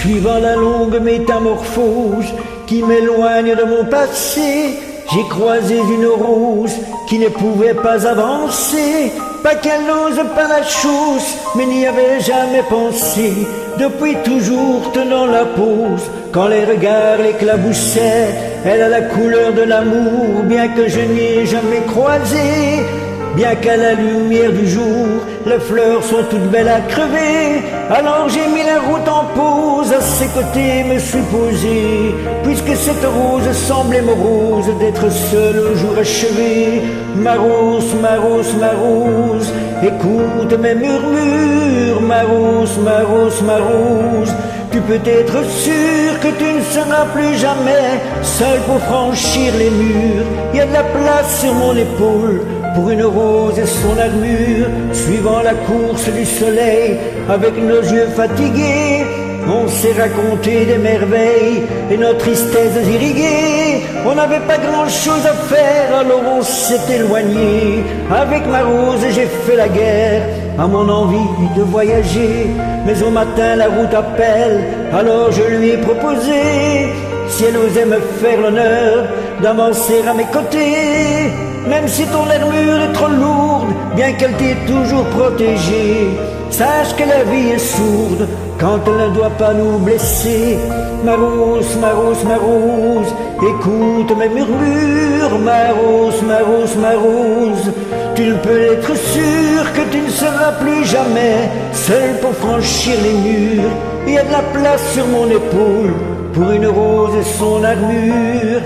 Suivant la longue métamorphose qui m'éloigne de mon passé, j'ai croisé une rose qui ne pouvait pas avancer. Pas qu'elle n'ose pas la chose, mais n'y avait jamais pensé. Depuis toujours tenant la pose, quand les regards l'éclaboussaient, elle a la couleur de l'amour, bien que je n'y ai jamais croisé. Bien qu'à la lumière du jour, les fleurs sont toutes belles à crever. Alors j'ai mis la route en pause, à ses côtés me suis posé, puisque cette rose semblait morose d'être seule au jour achevé. Ma rose, ma rose, ma rose, écoute mes murmures. Ma rose, ma rose, ma rose, tu peux être sûr que tu ne seras plus jamais seul pour franchir les murs. Il y a de la place sur mon épaule pour une rose et son armure. Suivant la course du soleil, avec nos yeux fatigués, on s'est raconté des merveilles et nos tristesses irriguées. On n'avait pas grand chose à faire, alors on s'est éloigné. Avec ma rose j'ai fait la guerre à mon envie de voyager. Mais au matin la route appelle, alors je lui ai proposé, si elle osait me faire l'honneur d'avancer à mes côtés. Même si ton armure est trop lourde, bien qu'elle t'ait toujours protégée, sache que la vie est sourde quand elle ne doit pas nous blesser. Ma rose, ma rose, ma rose, écoute mes murmures. Ma rose, ma rose, ma rose, tu ne peux être sûr que tu ne seras plus jamais seul pour franchir les murs. Il y a de la place sur mon épaule pour une rose et son armure.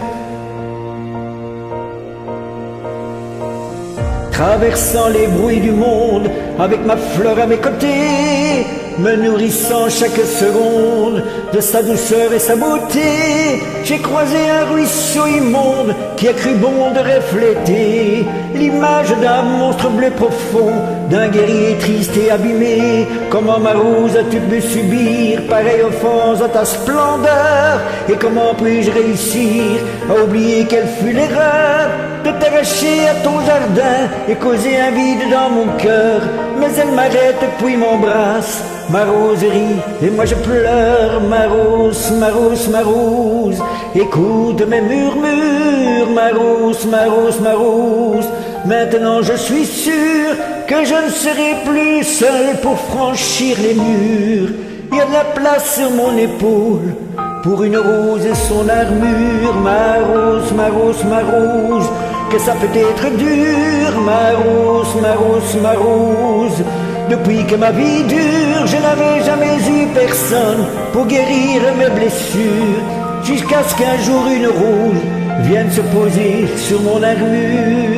Traversant les bruits du monde, avec ma fleur à mes côtés, me nourrissant chaque seconde de sa douceur et sa beauté, j'ai croisé un ruisseau immonde qui a cru bon de refléter l'image d'un monstre bleu profond, d'un guerrier triste et abîmé. Comment ma rose as-tu pu subir pareille offense à ta splendeur? Et comment puis-je réussir à oublier quelle fut l'erreur de t'arracher à ton jardin et causer un vide dans mon cœur? Mais elle m'arrête puis m'embrasse, ma rose rit et moi je pleure. Ma rose, ma rose, ma rose, écoute mes murmures. Ma rose, ma rose, ma rose, maintenant je suis sûr que je ne serai plus seul pour franchir les murs. Il y a de la place sur mon épaule pour une rose et son armure. Ma rose, ma rose, ma rose, que ça peut être dur. Ma rose, ma rose, ma rose, depuis que ma vie dure, je n'avais jamais eu personne pour guérir mes blessures, jusqu'à ce qu'un jour une rose vienne se poser sur mon armure.